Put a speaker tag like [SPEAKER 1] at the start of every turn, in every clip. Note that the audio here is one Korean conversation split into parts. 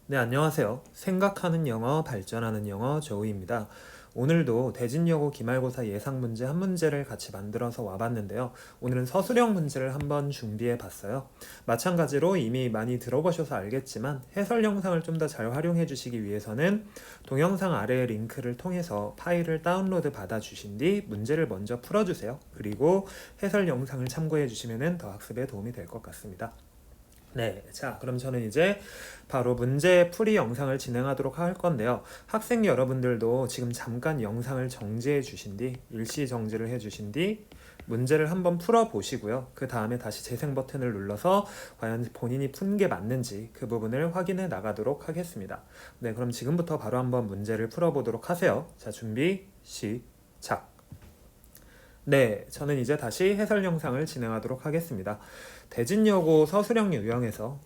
[SPEAKER 1] 네, 안녕하세요. 생각하는 영어, 발전하는 영어 조우입니다. 오늘도 대진여고 기말고사 예상 문제 한 문제를 같이 만들어서 와봤는데요. 오늘은 서술형 문제를 한번 준비해 봤어요. 마찬가지로 이미 많이 들어보셔서 알겠지만 해설 영상을 좀 더 잘 활용해 주시기 위해서는 동영상 아래의 링크를 통해서 파일을 다운로드 받아 주신 뒤 문제를 먼저 풀어주세요. 그리고 해설 영상을 참고해 주시면 더 학습에 도움이 될 것 같습니다. 네, 자, 그럼 저는 이제 바로 문제 풀이 영상을 진행하도록 할 건데요. 학생 여러분들도 지금 잠깐 영상을 정지해 주신 뒤, 일시 정지를 해 주신 뒤, 문제를 한번 풀어 보시고요. 그 다음에 다시 재생 버튼을 눌러서 과연 본인이 푼 게 맞는지 그 부분을 확인해 나가도록 하겠습니다. 네, 그럼 지금부터 바로 한번 문제를 풀어 보도록 하세요. 자, 준비, 시작. 네, 저는 이제 다시 해설 영상을 진행하도록 하겠습니다. 대진여고 서술형 유형에서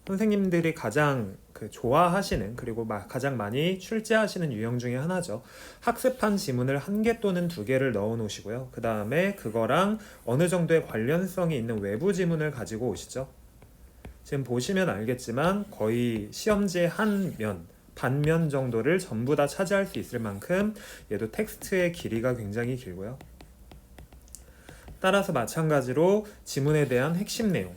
[SPEAKER 1] 선생님들이 가장 좋아하시는 그리고 가장 많이 출제하시는 유형 중에 하나죠. 학습한 지문을 한 개 또는 두 개를 넣어 놓으시고요. 그 다음에 그거랑 어느 정도의 관련성이 있는 외부 지문을 가지고 오시죠. 지금 보시면 알겠지만 거의 시험지의 한 면, 반면 정도를 전부 다 차지할 수 있을 만큼 얘도 텍스트의 길이가 굉장히 길고요. 따라서 마찬가지로 지문에 대한 핵심 내용,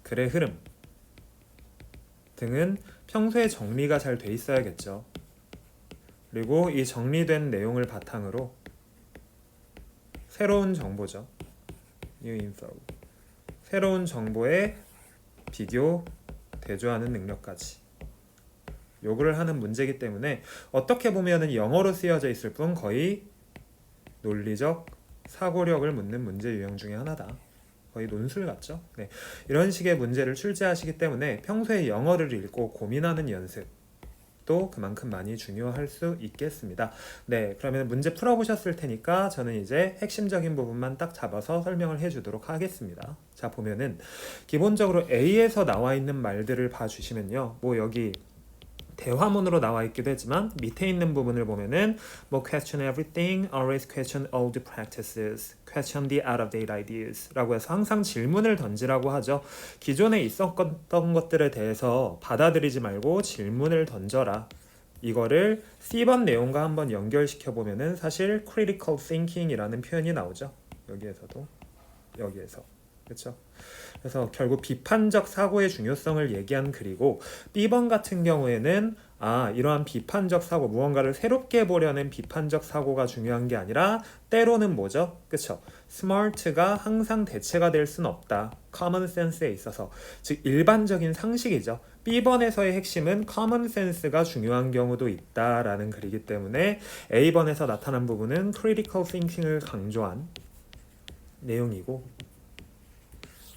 [SPEAKER 1] 글의 흐름 등은 평소에 정리가 잘 돼 있어야겠죠. 그리고 이 정리된 내용을 바탕으로 새로운 정보죠. New info. 새로운 정보에 비교, 대조하는 능력까지. 요구를 하는 문제이기 때문에 어떻게 보면은 영어로 쓰여져 있을 뿐 거의 논리적 사고력을 묻는 문제 유형 중에 하나다. 거의 논술 같죠? 네. 이런 식의 문제를 출제하시기 때문에 평소에 영어를 읽고 고민하는 연습도 그만큼 많이 중요할 수 있겠습니다. 네, 그러면 문제 풀어보셨을 테니까 저는 이제 핵심적인 부분만 딱 잡아서 설명을 해주도록 하겠습니다. 자, 보면은 기본적으로 A에서 나와 있는 말들을 봐주시면요. 뭐 여기 대화문으로 나와 있기도 했지만 밑에 있는 부분을 보면은 뭐 question everything, always question old practices, question the out of date ideas 라고 해서 항상 질문을 던지라고 하죠. 기존에 있었던 것들에 대해서 받아들이지 말고 질문을 던져라. 이거를 C번 내용과 한번 연결시켜 보면은 사실 critical thinking이라는 표현이 나오죠. 여기에서도 여기에서 그렇죠. 그래서 결국 비판적 사고의 중요성을 얘기한 글이고 B번 같은 경우에는 이러한 비판적 사고, 무언가를 새롭게 보려는 비판적 사고가 중요한 게 아니라 때로는 뭐죠? 그쵸? 스마트가 항상 대체가 될 순 없다. common sense에 있어서 즉 일반적인 상식이죠. B번에서의 핵심은 common sense가 중요한 경우도 있다라는 글이기 때문에 A번에서 나타난 부분은 critical thinking을 강조한 내용이고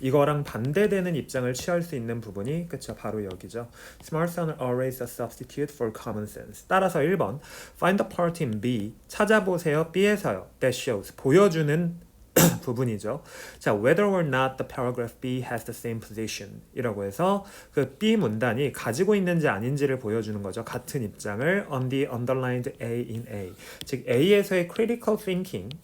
[SPEAKER 1] 이거랑 반대되는 입장을 취할 수 있는 부분이 그쵸 바로 여기죠. Smarts are always a substitute for common sense. 따라서 1번 Find the part in B. 찾아보세요. B에서요. That shows. 보여주는 부분이죠. 자, whether or not the paragraph B has the same position 이라고 해서 그 B 문단이 가지고 있는지 아닌지를 보여주는 거죠. 같은 입장을 on the underlined A in A. 즉 A에서의 critical thinking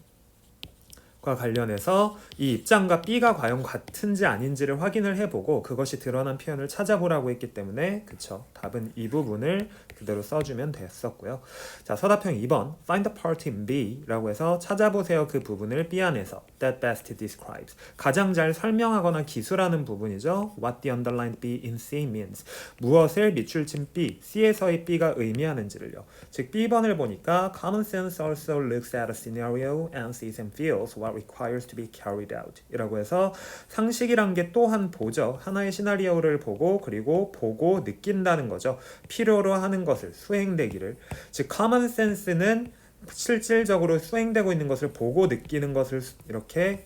[SPEAKER 1] 과 관련해서 이 입장과 B가 과연 같은지 아닌지를 확인을 해보고 그것이 드러난 표현을 찾아보라고 했기 때문에 그쵸 답은 이 부분을 그대로 써주면 됐었고요. 자, 서답형 2번 Find the part in B 라고 해서 찾아보세요. 그 부분을 B 안에서 That best describes 가장 잘 설명하거나 기술하는 부분이죠. What the underlined B in C means 무엇을 밑줄친 B, C에서의 B가 의미하는지를요. 즉 B번을 보니까 Common sense also looks at a scenario and sees and feels what requires to be carried out 이라고 해서 상식이란 게 또한 보죠. 하나의 시나리오를 보고 그리고 보고 느낀다는 거죠. 필요로 하는 것을 수행되기를 즉 common sense는 실질적으로 수행되고 있는 것을 보고 느끼는 것을 이렇게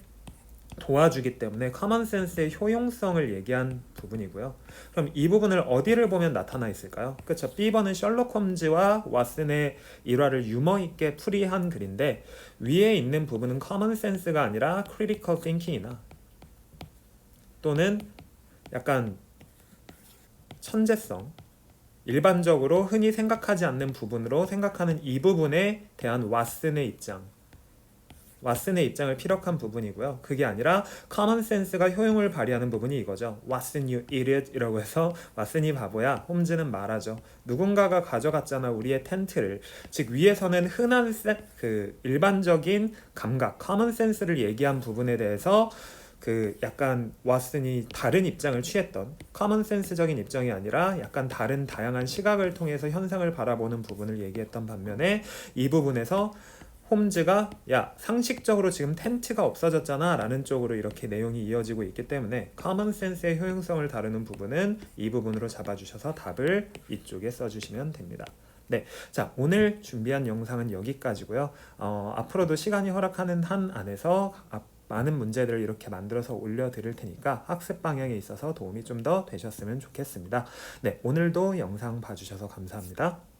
[SPEAKER 1] 도와주기 때문에 common sense의 효용성을 얘기한 부분이고요. 그럼 이 부분을 어디를 보면 나타나 있을까요? 그렇죠. B번은 셜록 홈즈와 왓슨의 일화를 유머 있게 풀이한 글인데 위에 있는 부분은 common sense가 아니라 critical thinking이나 또는 약간 천재성 일반적으로 흔히 생각하지 않는 부분으로 생각하는 이 부분에 대한 왓슨의 입장 왓슨의 입장을 피력한 부분이고요. 그게 아니라 common sense가 효용을 발휘하는 부분이 이거죠. 왓슨 you idiot 이라고 해서 왓슨이 바보야. 홈즈는 말하죠. 누군가가 가져갔잖아 우리의 텐트를. 즉 위에서는 흔한 그 일반적인 감각 common sense를 얘기한 부분에 대해서 그 약간 왓슨이 다른 입장을 취했던 커먼 센스적인 입장이 아니라 약간 다른 다양한 시각을 통해서 현상을 바라보는 부분을 얘기했던 반면에 이 부분에서 홈즈가 야 상식적으로 지금 텐트가 없어졌잖아 라는 쪽으로 이렇게 내용이 이어지고 있기 때문에 커먼 센스의 효용성을 다루는 부분은 이 부분으로 잡아주셔서 답을 이쪽에 써주시면 됩니다. 네, 자 오늘 준비한 영상은 여기까지고요. 앞으로도 시간이 허락하는 한 안에서 많은 문제들을 이렇게 만들어서 올려드릴 테니까 학습 방향에 있어서 도움이 좀 더 되셨으면 좋겠습니다. 네, 오늘도 영상 봐주셔서 감사합니다.